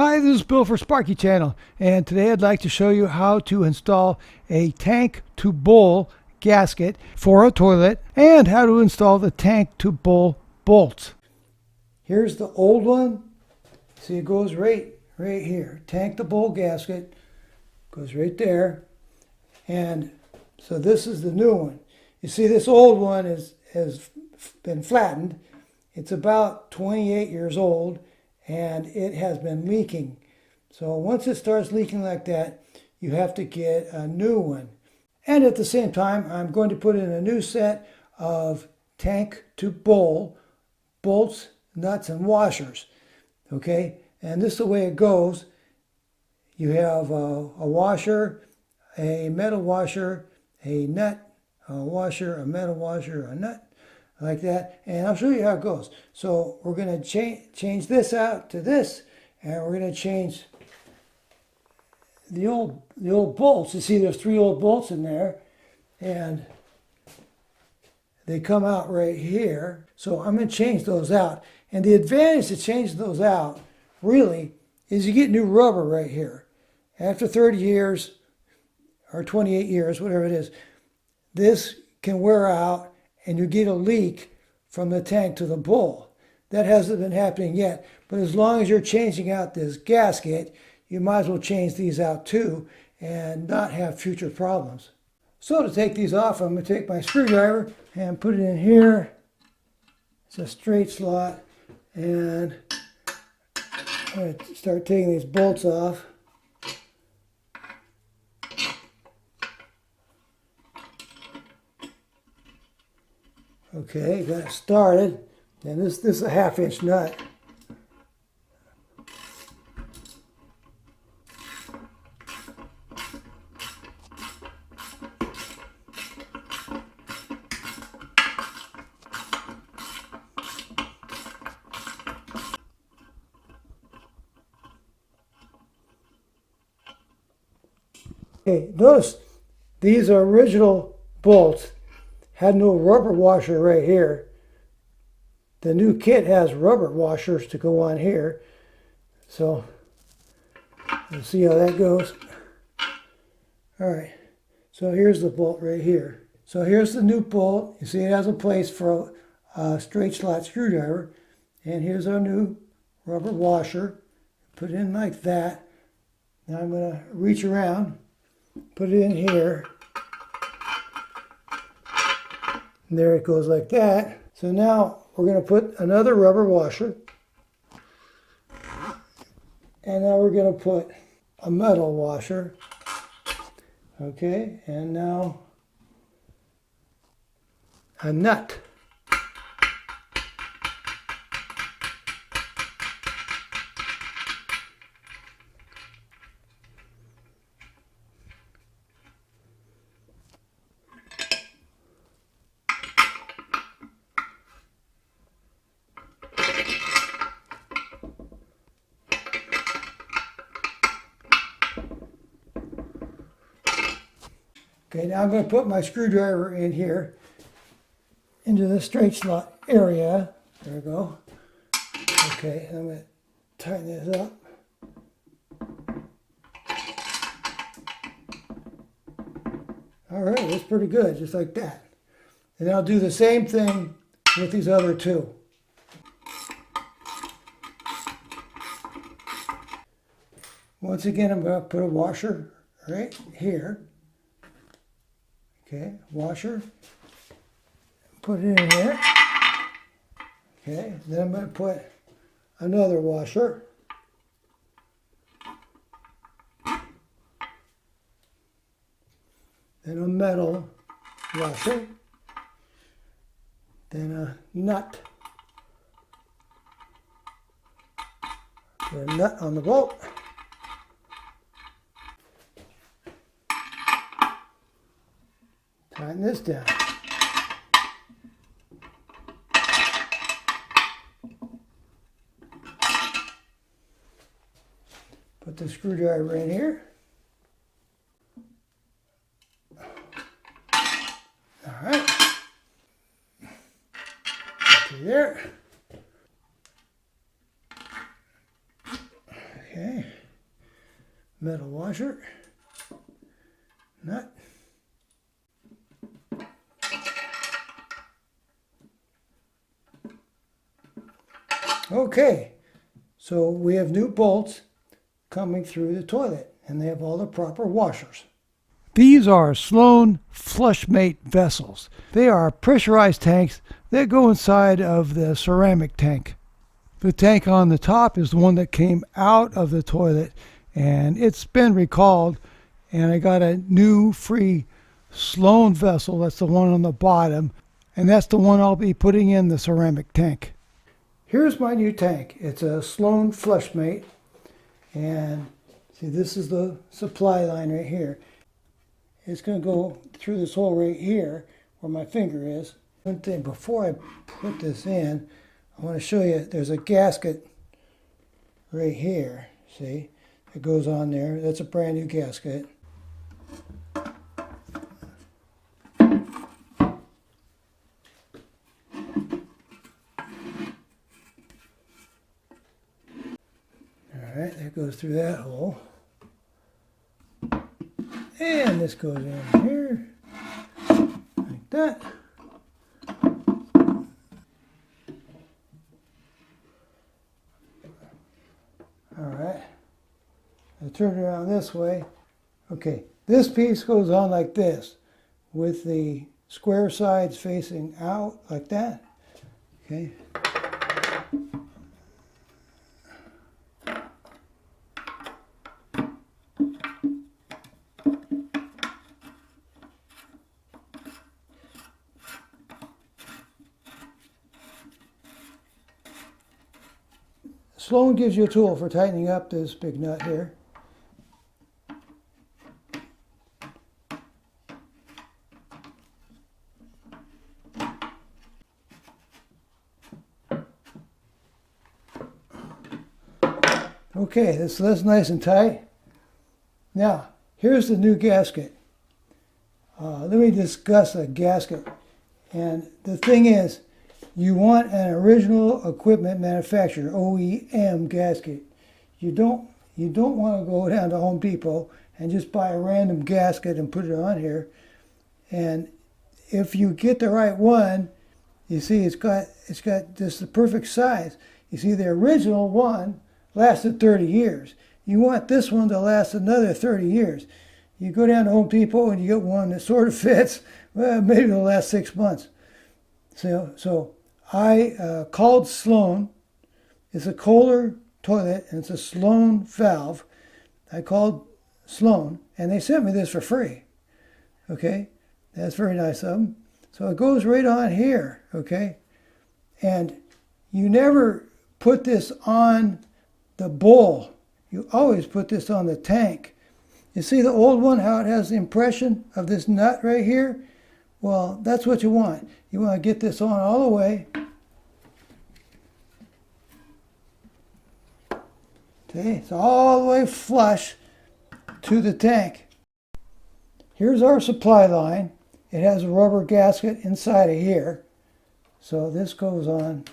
Hi, this is Bill for Sparky Channel, and today I'd like to show you how to install a tank to bowl gasket for a toilet and how to install the tank to bowl bolts. Here's the old one. See, it goes right here. Tank to bowl gasket goes right there. And so this is the new one. You see, this old one has been flattened. It's about 28 years old and it has been leaking. So once it starts leaking like that, you have to get a new one. And at the same time, I'm going to put in a new set of tank to bowl bolts, nuts, and washers. Okay, and this is the way it goes. You have a washer, a metal washer, a nut, a washer, a metal washer, a nut, like that. And I'll show you how it goes. So we're going to change this out to this, and we're going to change the old bolts. You see there's 3 old bolts in there, and they come out right here. So I'm going to change those out. And the advantage to changing those out, really, is you get new rubber right here. After 30 years, or 28 years, whatever it is, this can wear out and you get a leak from the tank to the bowl. That hasn't been happening yet, but as long as you're changing out this gasket, you might as well change these out too and not have future problems. So to take these off, I'm going to take my screwdriver and put it in here. It's a straight slot, and I'm going to start taking these bolts off. Okay, got it started. And this is a 1/2-inch nut. Okay, notice these are original bolts. Had no rubber washer right here. The new kit has rubber washers to go on here. So we'll see how that goes. All right, so here's the bolt right here. So here's the new bolt. You see it has a place for a straight slot screwdriver. And here's our new rubber washer. Put it in like that. Now I'm going to reach around, put it in here. And there it goes like that. So now we're going to put another rubber washer. And now we're going to put a metal washer. Okay, and now a nut. Okay, now I'm going to put my screwdriver in here into the straight slot area. There we go. Okay, I'm going to tighten this up. All right, that's pretty good, just like that. And I'll do the same thing with these other 2. Once again, I'm going to put a washer right here. Okay, washer, put it in here. Okay, then I'm going to put another washer. Then a metal washer. Then a nut. Put a nut on the bolt. Tighten this down. Put the screwdriver in here. All right. Okay, there. Okay, metal washer, nut. Okay, so we have new bolts coming through the toilet, and they have all the proper washers. These are Sloan Flushmate vessels. They are pressurized tanks that go inside of the ceramic tank. The tank on the top is the one that came out of the toilet, and it's been recalled, and I got a new free Sloan vessel. That's the one on the bottom, and that's the one I'll be putting in the ceramic tank. Here's my new tank. It's a Sloan Flushmate, and see, this is the supply line right here. It's going to go through this hole right here where my finger is. One thing, before I put this in, I want to show you there's a gasket right here. See, it goes on there. That's a brand new gasket. Alright, that goes through that hole. And this goes in here, like that. Alright, I turn it around this way. Okay, this piece goes on like this, with the square sides facing out, like that. Okay. Sloan gives you a tool for tightening up this big nut here. Okay, so that's nice and tight. Now, here's the new gasket. Let me discuss a gasket. And the thing is, you want an original equipment manufacturer, OEM gasket. You don't want to go down to Home Depot and just buy a random gasket and put it on here. And if you get the right one, you see it's got just the perfect size. You see, the original one lasted 30 years. You want this one to last another 30 years. You go down to Home Depot and you get one that sort of fits, well, maybe it'll last 6 months. So I called Sloan. It's a Kohler toilet, and it's a Sloan valve. I called Sloan, and they sent me this for free. Okay, that's very nice of them. So it goes right on here, okay? And you never put this on the bowl. You always put this on the tank. You see the old one, how it has the impression of this nut right here? Well, that's what you want. You want to get this on all the way. Okay, it's all the way flush to the tank. Here's our supply line. It has a rubber gasket inside of here. So this goes on.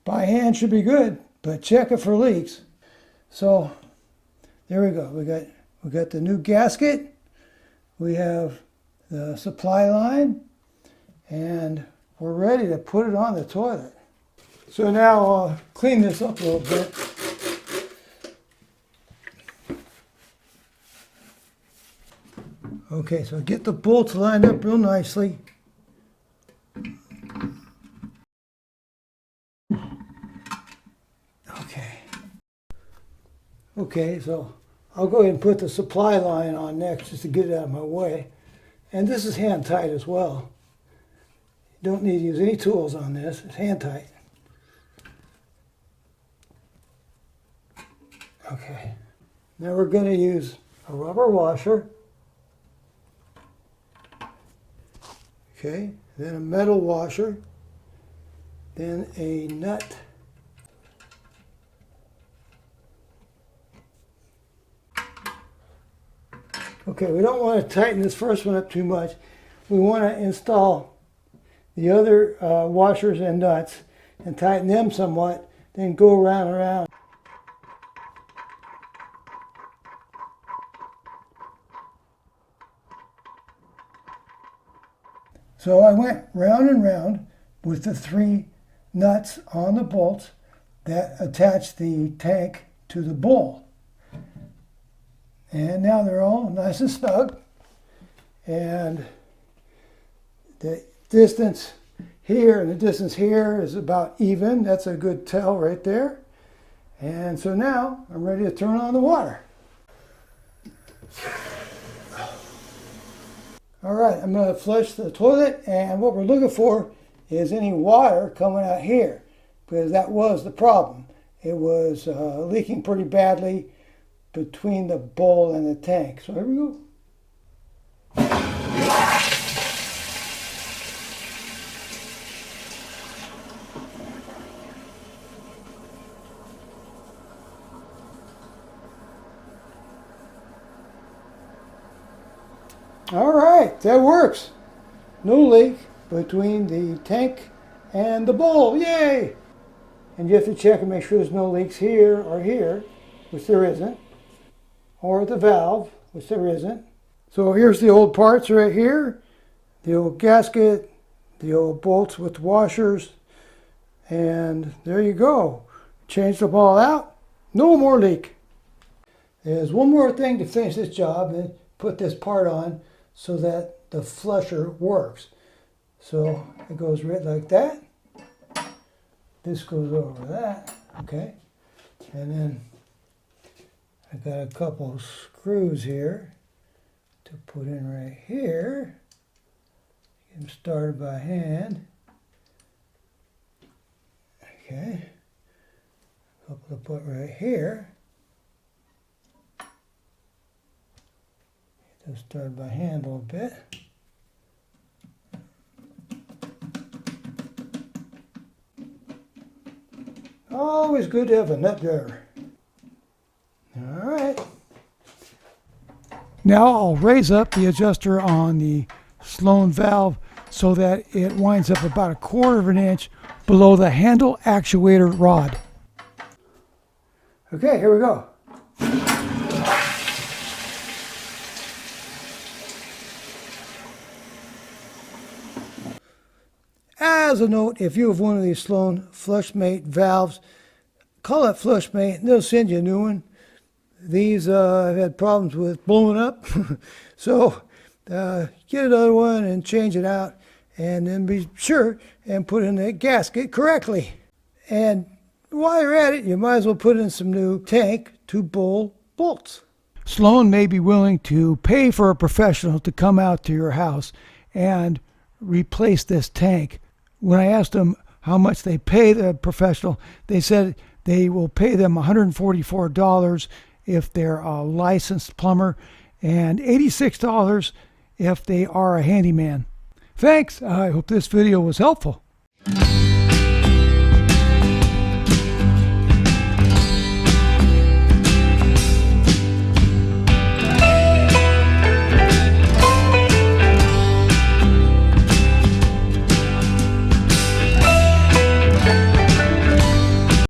By hand should be good, but check it for leaks. So there we go. We got the new gasket. We have the supply line, and we're ready to put it on the toilet. So now I'll clean this up a little bit. Okay, so get the bolts lined up real nicely. Okay, so I'll go ahead and put the supply line on next just to get it out of my way. And this is hand tight as well. You don't need to use any tools on this. It's hand tight. Okay, now we're going to use a rubber washer. Okay, then a metal washer, then a nut. Okay, we don't want to tighten this first one up too much. We want to install the other washers and nuts, and tighten them somewhat, then go around and around. So I went round and round with the 3 nuts on the bolts that attach the tank to the bowl. And now they're all nice and snug. And the distance here and the distance here is about even. That's a good tell right there. And so now I'm ready to turn on the water. All right, I'm going to flush the toilet, and what we're looking for is any water coming out here, because that was the problem. It was leaking pretty badly between the bowl and the tank. So here we go. All right, that works. No leak between the tank and the bowl. Yay! And you have to check and make sure there's no leaks here or here, which there isn't, or at the valve, which there isn't. So here's the old parts right here, the old gasket, the old bolts with washers, and there you go. Change them all out, no more leak. There's one more thing to finish this job and put this part on so that the flusher works. So it goes right like that. This goes over that, okay? And then I got a couple of screws here to put in right here. Get them started by hand. Okay. A couple to put right here. Get those started by hand a little bit. Always good to have a nut driver. All right. Now I'll raise up the adjuster on the Sloan valve so that it winds up about 1/4 of an inch below the handle actuator rod. Okay, here we go. As a note, if you have one of these Sloan Flushmate valves, call it Flushmate and they'll send you a new one. These I've had problems with blowing up. So get another one and change it out, and then be sure and put in the gasket correctly. And while you're at it, you might as well put in some new tank to bowl bolts. Sloan may be willing to pay for a professional to come out to your house and replace this tank. When I asked them how much they pay the professional, they said they will pay them $144 if they're a licensed plumber and $86 if they are a handyman. Thanks. I hope this video was helpful.